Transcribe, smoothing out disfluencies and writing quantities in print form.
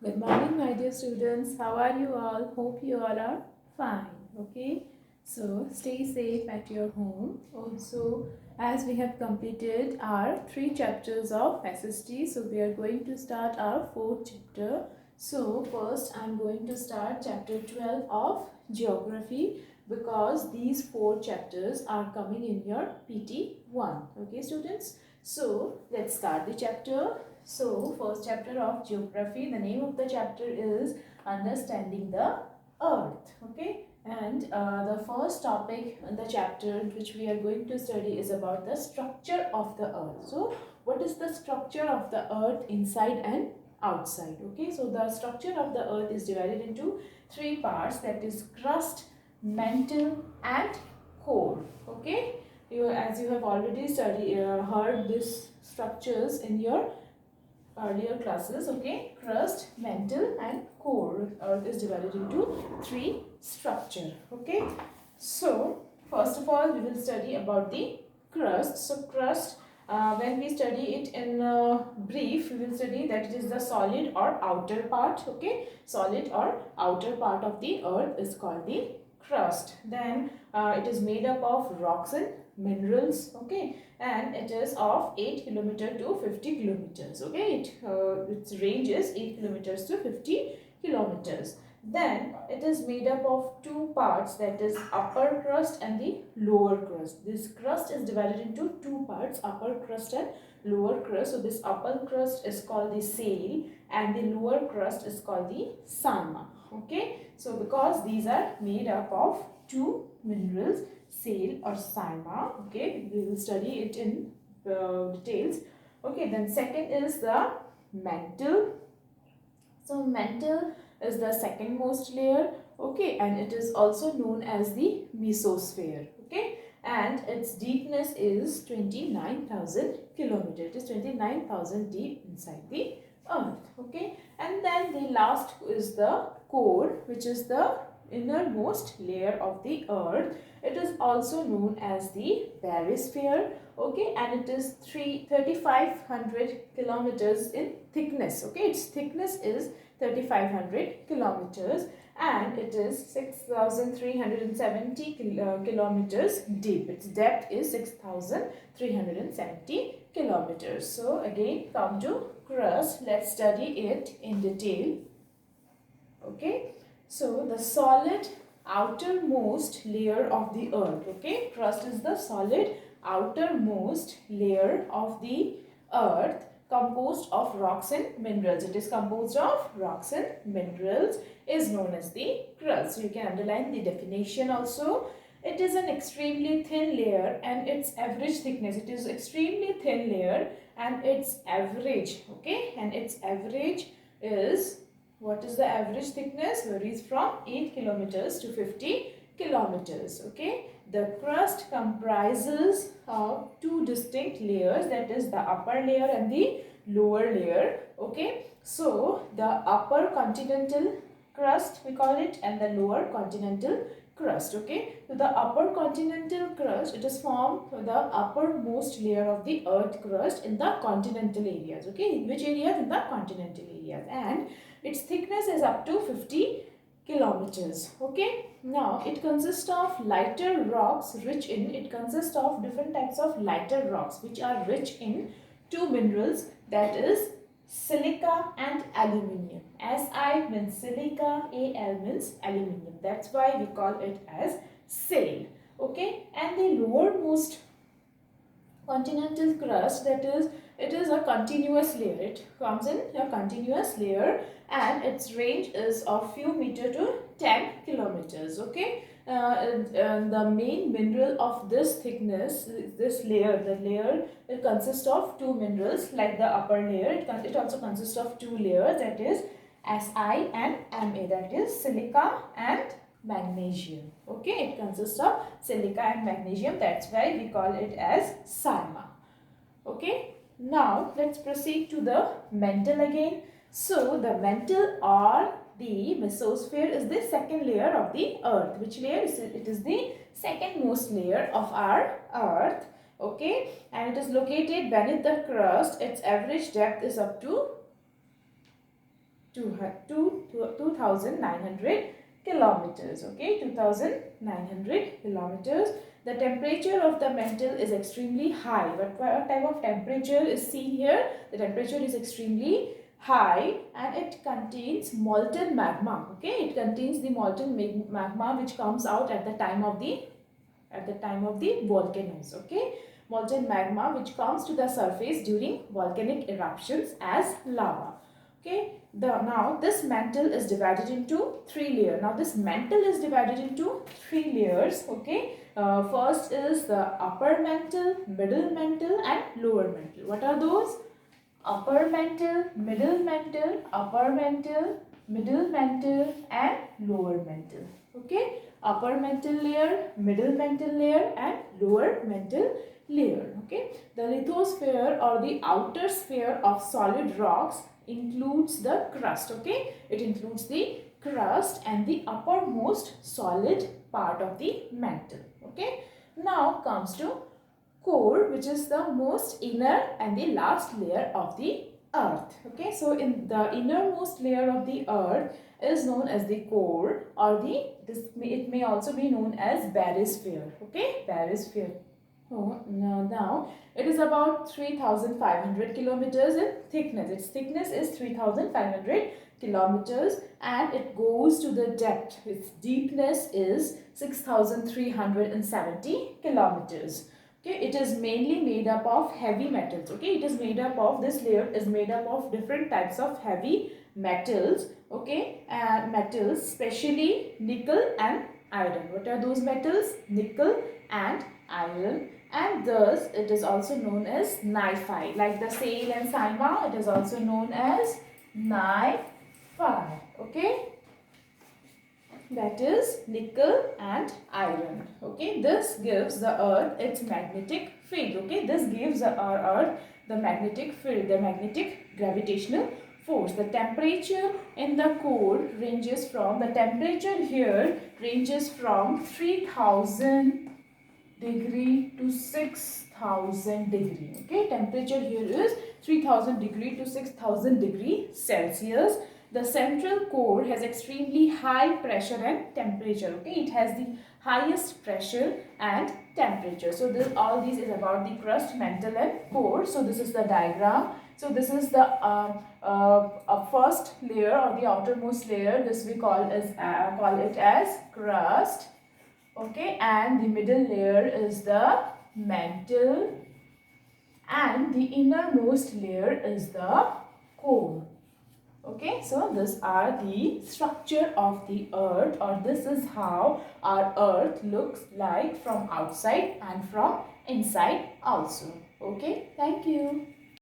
Good morning, my dear students. How are you all? Hope you all are fine. Okay, so stay safe at your home. Also, as we have completed our 3 chapters of SST, so we are going to start our 4th chapter. So, first, I'm going to start chapter 12 of Geography because these 4 chapters are coming in your PT1. Okay, students. So, let's start the chapter. So, first chapter of geography, the name of the chapter is Understanding the Earth. Okay, and the first topic in the chapter which we are going to study is about the structure of the Earth. So, what is the structure of the Earth inside and outside? Okay, so the structure of the Earth is divided into 3 parts, that is crust, mantle, and core. Okay, as you have already heard these structures in your earlier classes. Okay, crust, mantle, and core. Earth is divided into 3 structure. Okay, so first of all we will study about the crust. So crust, when we study it in brief, we will study that it is the solid or outer part. Okay, solid or outer part of the earth is called the crust. Then it is made up of rocks and minerals. Okay, and it is of 8 kilometer to 50 kilometers. Okay, its range is 8 kilometers to 50 kilometers. Then it is made up of 2 parts, that is upper crust and the lower crust. This crust is divided into 2 parts, upper crust and lower crust. So this upper crust is called the sail and the lower crust is called the sama. Okay, so because these are made up of 2 minerals, sail or sama. Okay, we will study it in details. Okay, then second is the mantle. So mantle is the second most layer. Okay, and it is also known as the mesosphere. Okay, and its deepness is 29,000 kilometers. It is 29,000 deep inside the earth. Okay, and then the last is the core, which is the innermost layer of the earth. It is also known as the barosphere. Okay, and it is 3,500 kilometers in thickness. Okay, its thickness is 3,500 kilometers and it is 6,370 kilometers deep. Its depth is 6,370 kilometers. So again, come to crust. Let's study it in detail. Okay, so the solid outermost layer of the earth. Okay, crust is the solid outermost layer of the earth composed of rocks and minerals. It is composed of rocks and minerals, is known as the crust. You can underline the definition also. It is an extremely thin layer and its average thickness, it is extremely thin layer and its average, okay, and its average is, what is the average thickness? Varies from 8 kilometers to 50 kilometers. Okay, the crust comprises of 2 distinct layers, that is the upper layer and the lower layer. Okay, so the upper continental crust we call it and the lower continental crust. Okay, so the upper continental crust, it is formed the uppermost layer of the earth crust in the continental areas. Okay, in which areas? In the continental areas, and its thickness is up to 50 kilometers. Okay, now it consists of lighter rocks rich in, it consists of different types of lighter rocks which are rich in 2 minerals, that is silica and aluminium. Si means silica, Al means aluminium. That's why we call it as shale. Okay, and the lowermost continental crust, that is, it is a continuous layer. It comes in a continuous layer and its range is of few meter to 10 kilometers. Okay, and the main mineral of this thickness, this layer, the layer, it consists of 2 minerals like the upper layer. It also consists of 2 layers, that is Si and Ma, that is silica and magnesium. Okay, it consists of silica and magnesium. That's why we call it as Sama. Okay, now let's proceed to the mantle again. So the mantle or the mesosphere is the second layer of the earth. Which layer is it? It is the second most layer of our earth. Okay, and it is located beneath the crust. Its average depth is up to 2,900 kilometers. Okay, 2,900 kilometers. The temperature of the mantle is extremely high. What type of temperature is seen here? The temperature is extremely high and it contains molten magma. Okay, it contains the molten magma which comes out at the time of the volcanoes. Okay, molten magma which comes to the surface during volcanic eruptions as lava. Okay, now this mantle is divided into three layers. Now this mantle is divided into three layers. Okay, first is the upper mantle, middle mantle and lower mantle. What are those? Upper mantle, middle mantle, upper mantle, middle mantle and lower mantle. Okay, upper mantle layer, middle mantle layer and lower mantle layer. Okay, the lithosphere or the outer sphere of solid rocks includes the crust. Okay, it includes the crust and the uppermost solid part of the mantle. Okay, now comes to core, which is the most inner and the last layer of the earth. Okay, so in the innermost layer of the earth is known as the core, or it may also be known as barysphere. Okay, barysphere. Oh, now it is about 3,500 kilometers in thickness. Its thickness is 3,500 kilometers and it goes to the depth. Its deepness is 6,370 kilometers. Okay, it is mainly made up of heavy metals. Okay, it is made up of, this layer is made up of different types of heavy metals. Okay, metals, especially nickel and iron. What are those metals? Nickel and iron, and thus it is also known as Ni-Fi. Like the Sale and Sima, it is also known as Ni-Fi. Okay, that is nickel and iron. Okay, this gives the earth its magnetic field. Okay, this gives our earth the magnetic field, the magnetic gravitational force. The temperature in the core ranges from, the temperature here ranges from 3,000 degree to 6,000 degree. Okay, temperature here is 3,000 degree to 6,000 degree Celsius. The central core has extremely high pressure and temperature. Okay, it has the highest pressure and temperature. So all these is about the crust, mantle and core. So this is the diagram. So this is the first layer or the outermost layer. This we call it as crust. Okay, and the middle layer is the mantle and the innermost layer is the core. Okay, so these are the structure of the earth, or this is how our earth looks like from outside and from inside also. Okay, thank you.